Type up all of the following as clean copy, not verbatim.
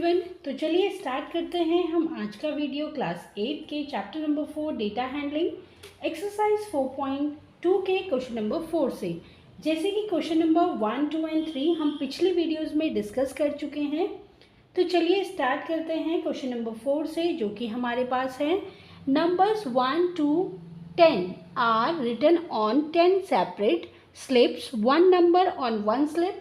Everyone, तो चलिए start करते हैं हम आज का वीडियो क्लास 8 के chapter number 4 data handling exercise 4.2 के क्वेश्चन नंबर 4 से। जैसे कि क्वेश्चन नंबर 1, 2 एंड 3 हम पिछली वीडियोस में डिस्कस कर चुके हैं, तो चलिए स्टार्ट करते हैं क्वेश्चन नंबर 4 से, जो कि हमारे पास है। Numbers 1 to 10 are written on 10 separate slips, one number on one slip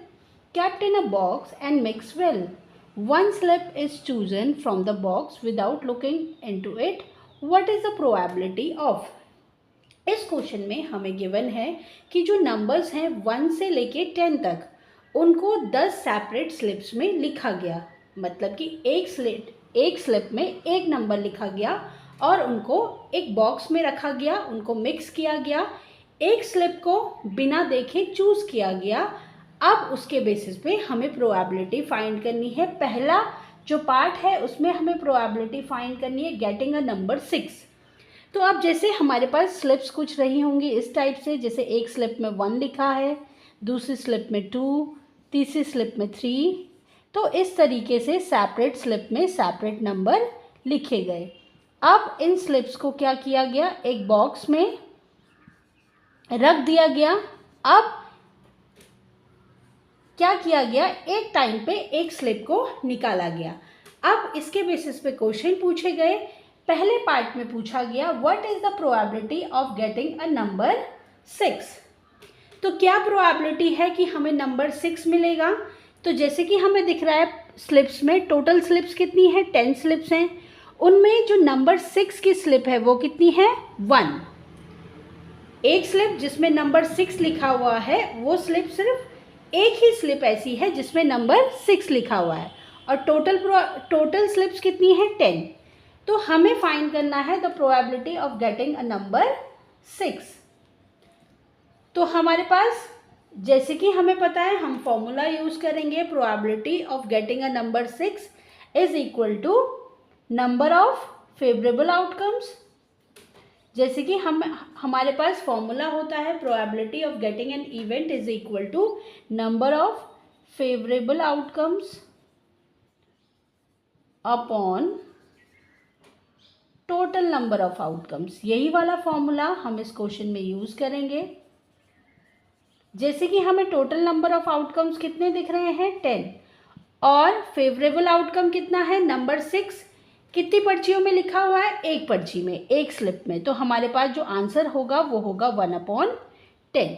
kept in a box and mixed well. One slip is chosen from the box without looking into it. What is the probability of? इस question में हमें given है कि जो numbers हैं 1 से लेके 10 तक उनको 10 सेपरेट स्लिप्स में लिखा गया। मतलब कि एक स्लिप में एक नंबर लिखा गया और उनको एक बॉक्स में रखा गया, उनको मिक्स किया गया, एक स्लिप को बिना देखे चूज़ किया गया। अब उसके बेसिस पे हमें प्रोबेबिलिटी फाइंड करनी है। पहला जो पार्ट है उसमें हमें प्रोबेबिलिटी फाइंड करनी है गेटिंग अ नंबर 6। तो अब जैसे हमारे पास स्लिप्स कुछ रही होंगी इस टाइप से, जैसे एक स्लिप में 1 लिखा है, दूसरी स्लिप में 2, तीसरी स्लिप में 3। तो इस तरीके से सेपरेट स्लिप में सेपरेट नंबर लिखे गए। अब इन स्लिप्स को क्या किया गया, एक बॉक्स में रख दिया गया। अब क्या किया गया, एक टाइम पे एक स्लिप को निकाला गया। अब इसके बेसिस पे क्वेश्चन पूछे गए। पहले पार्ट में पूछा गया what is the probability of getting a number 6। तो क्या प्रोबेबिलिटी है कि हमें नंबर 6 मिलेगा। तो जैसे कि हमें दिख रहा है स्लिप्स में टोटल स्लिप्स कितनी है, 10 स्लिप्स हैं। उनमें जो नंबर 6 की स्लिप है वो कितनी है, 1। एक स्लिप जिसमें नंबर 6 लिखा हुआ है वो स्लिप सिर्फ एक ही स्लिप ऐसी है जिसमें नंबर 6 लिखा हुआ है, और टोटल स्लिप्स कितनी है, 10। तो हमें फाइंड करना है the probability of getting a number 6। तो हमारे पास जैसे कि हमें पता है हम फॉर्मूला यूज करेंगे। Probability of getting a number 6 is equal to number of favourable outcomes. जैसे कि हमारे पास फॉर्मूला होता है probability of getting an event is equal to number of favourable outcomes upon total number of outcomes. यही वाला formula हम इस क्वेश्चन में यूज करेंगे। जैसे कि हमें टोटल नंबर ऑफ आउटकम्स कितने दिख रहे हैं, 10, और फेवरेबल आउटकम कितना है, नंबर 6। कितनी पर्चियों में लिखा हुआ है, एक पर्ची में, एक स्लिप में। तो हमारे पास जो आंसर होगा वो होगा 1/10।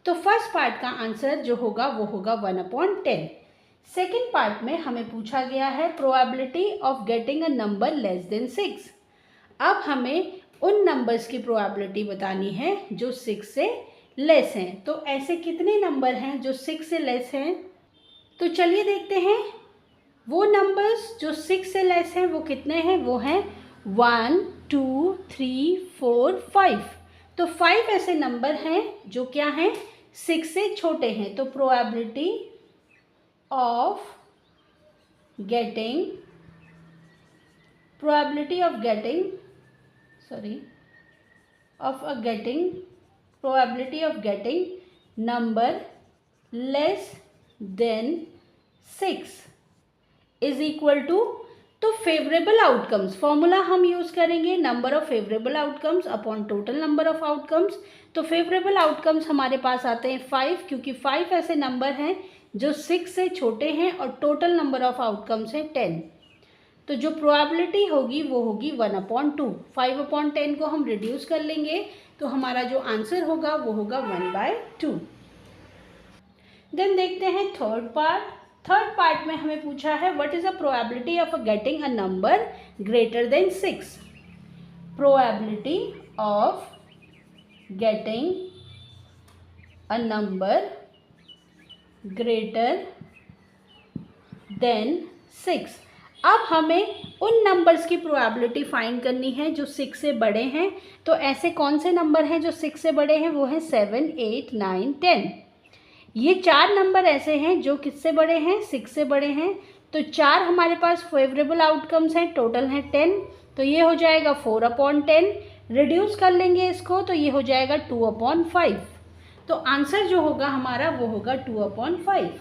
तो फर्स्ट पार्ट का आंसर जो होगा वो होगा 1/10। सेकेंड पार्ट में हमें पूछा गया है probability of getting a number less than 6। अब हमें उन नंबर्स की प्रोबेबिलिटी बतानी है जो 6 से लेस हैं। तो ऐसे कितने नंबर हैं जो 6 से लेस हैं, तो चलिए देखते हैं। वो नंबर्स जो 6 से लेस हैं वो कितने हैं, वो हैं 1, 2, 3, 4, 5। तो 5 ऐसे नंबर हैं जो क्या हैं, 6 से छोटे हैं। तो probability of getting number less than 6 is equal to, तो फेवरेबल आउटकम्स फॉर्मूला हम यूज करेंगे number of favourable outcomes upon total number of outcomes. तो फेवरेबल आउटकम्स हमारे पास आते हैं 5, क्योंकि 5 ऐसे नंबर हैं जो 6 से छोटे हैं और टोटल नंबर ऑफ आउटकम्स है 10। तो जो प्रोबेबिलिटी होगी वो होगी 1/2। 5/10 को हम रिड्यूस कर लेंगे तो हमारा जो आंसर होगा वो होगा 1/2। देन देखते हैं थर्ड पार्ट में हमें पूछा है what is the probability of getting a number greater than 6। Probability of getting a number greater than 6। अब हमें उन नंबर्स की प्रोबेबिलिटी फाइंड करनी है जो 6 से बड़े हैं। तो ऐसे कौन से नंबर हैं जो 6 से बड़े हैं, वो हैं 7, 8, 9, 10। ये 4 नंबर ऐसे हैं जो किससे बड़े हैं, 6 से बड़े हैं। तो 4 हमारे पास फेवरेबल आउटकम्स हैं, टोटल हैं 10। तो ये हो जाएगा 4/10। रिड्यूस कर लेंगे इसको तो ये हो जाएगा 2/5। तो आंसर जो होगा हमारा वो होगा 2/5।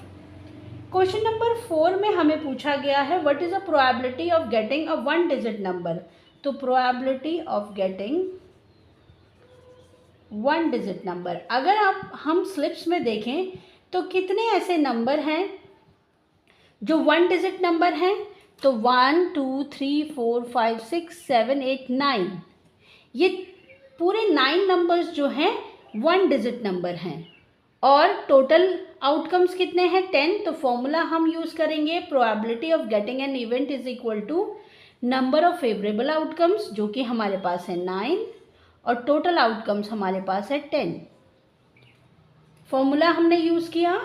क्वेश्चन नंबर 4 में हमें पूछा गया है what is the probability of getting a 1 digit number. तो probability of getting 1 digit number, अगर हम स्लिप्स में देखें तो कितने ऐसे नंबर हैं जो 1 डिजिट नंबर हैं। तो 1 2 3 4 5 6 7 8 9, ये पूरे 9 नंबर्स जो हैं 1 डिजिट नंबर हैं। और टोटल आउटकम्स कितने हैं 10। तो फॉर्मूला हम यूज़ करेंगे probability of getting an event is equal to number of favourable outcomes, जो कि हमारे पास है 9, और टोटल आउटकम्स हमारे पास है 10। फॉर्मूला हमने यूज़ किया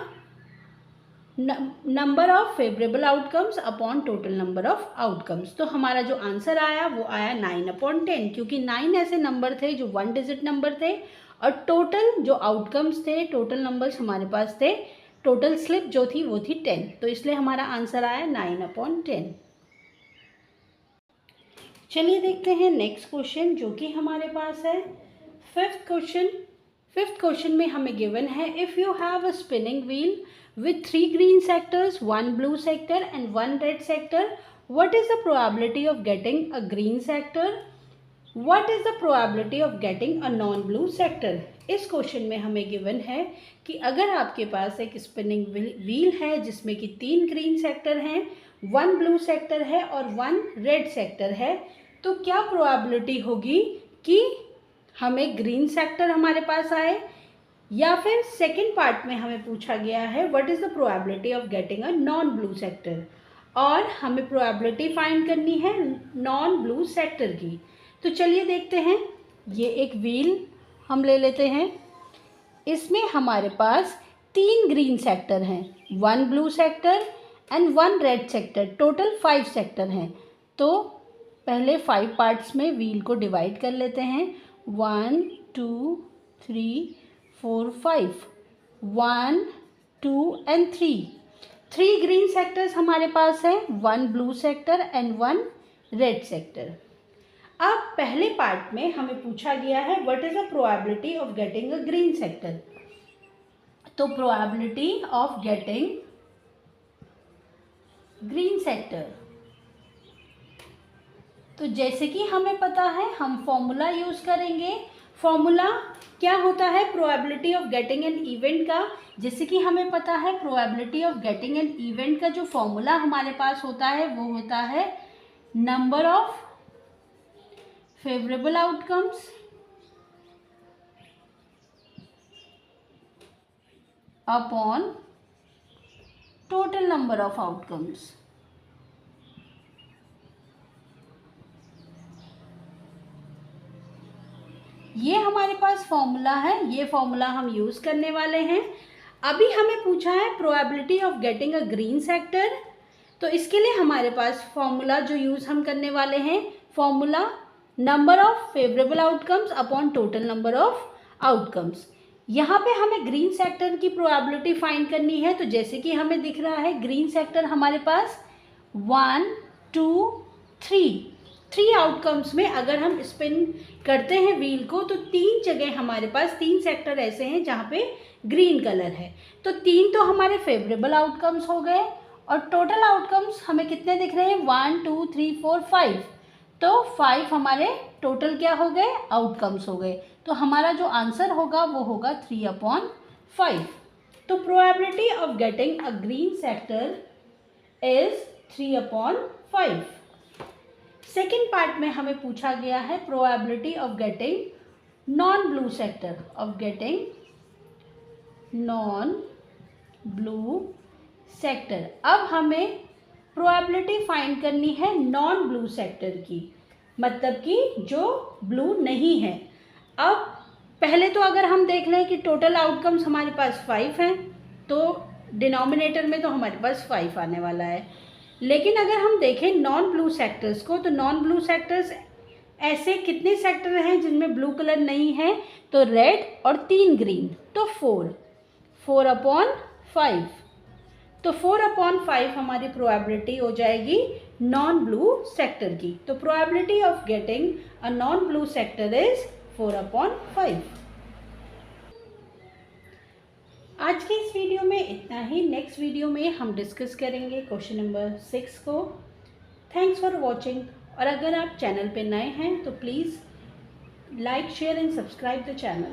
number of favourable outcomes upon total number of outcomes. तो हमारा जो आंसर आया वो आया 9/10, क्योंकि 9 ऐसे नंबर थे जो 1 डिजिट नंबर थे और टोटल जो आउटकम्स थे, टोटल नंबर्स हमारे पास थे, टोटल स्लिप जो थी वो थी 10। तो इसलिए हमारा आंसर आया 9/10। चलिए देखते हैं नेक्स्ट क्वेश्चन जो कि हमारे पास है फिफ्थ क्वेश्चन में हमें गिवन है if you have a spinning wheel with 3 green sectors, 1 blue sector and 1 red sector, what is the probability of getting a green sector? What is the probability of getting a non-blue sector? इस question में हमें given है कि अगर आपके पास एक spinning wheel है जिसमें कि 3 ग्रीन सेक्टर हैं, 1 ब्लू सेक्टर है और 1 रेड सेक्टर है, तो क्या प्रोबेबिलिटी होगी कि हमें ग्रीन सेक्टर हमारे पास आए, या फिर सेकेंड पार्ट में हमें पूछा गया है what is the probability of getting a non blue sector, और हमें प्रोबेबिलिटी फाइंड करनी है नॉन ब्लू सेक्टर की। तो चलिए देखते हैं। ये एक व्हील हम ले लेते हैं, इसमें हमारे पास 3 ग्रीन सेक्टर हैं, 1 blue sector and 1 red sector, total 5 sector हैं। तो पहले 5 पार्ट्स में व्हील को डिवाइड कर लेते हैं, 1 2 3 4 5, 1 2 एंड 3 ग्रीन सेक्टर्स हमारे पास है, 1 blue sector and 1 red sector. अब पहले पार्ट में हमें पूछा गया है what is the probability of getting a green sector. तो probability of getting green sector, तो जैसे कि हमें पता है हम फॉर्मूला यूज करेंगे। फॉर्मूला क्या होता है probability of getting an event का, जैसे कि हमें पता है probability of getting an event का जो फॉर्मूला हमारे पास होता है वो होता है number of favourable outcomes upon total number of outcomes. ये हमारे पास फॉर्मूला है, ये फॉर्मूला हम यूज़ करने वाले हैं। अभी हमें पूछा है probability of getting a green sector, तो इसके लिए हमारे पास फॉर्मूला जो यूज़ हम करने वाले हैं, formula number of favourable outcomes upon total number of outcomes. यहाँ पे हमें ग्रीन सेक्टर की प्रोबेबिलिटी फाइंड करनी है। तो जैसे कि हमें दिख रहा है ग्रीन सेक्टर हमारे पास 1 2 3 आउटकम्स में अगर हम स्पिन करते हैं व्हील को तो 3 जगह हमारे पास 3 सेक्टर ऐसे हैं जहाँ पे ग्रीन कलर है। तो 3 तो हमारे फेवरेबल आउटकम्स हो गए, और टोटल आउटकम्स हमें कितने दिख रहे हैं 1 2 3 4 5। तो 5 हमारे टोटल क्या हो गए आउटकम्स हो गए। तो हमारा जो आंसर होगा वो होगा 3/5। तो probability of getting a green sector is 3/5। Second part में हमें पूछा गया है probability of getting non blue sector, of getting non blue sector. अब हमें प्रोबेबिलिटी फाइंड करनी है नॉन ब्लू सेक्टर की, मतलब कि जो ब्लू नहीं है। अब पहले तो अगर हम देख लें कि टोटल आउटकम्स हमारे पास 5 हैं, तो डिनोमिनेटर में तो हमारे पास 5 आने वाला है। लेकिन अगर हम देखें नॉन ब्लू सेक्टर्स को, तो नॉन ब्लू सेक्टर्स ऐसे कितने सेक्टर हैं जिनमें ब्लू कलर नहीं है, तो रेड और 3 ग्रीन, तो 4/5। तो 4/5 हमारी प्रोबेबिलिटी हो जाएगी नॉन ब्लू सेक्टर की। तो probability of getting a non blue sector is 4/5। आज के इस वीडियो में इतना ही। नेक्स्ट वीडियो में हम डिस्कस करेंगे क्वेश्चन नंबर 6 को। Thanks for watching. और अगर आप चैनल पे नए हैं तो please like share and subscribe the channel.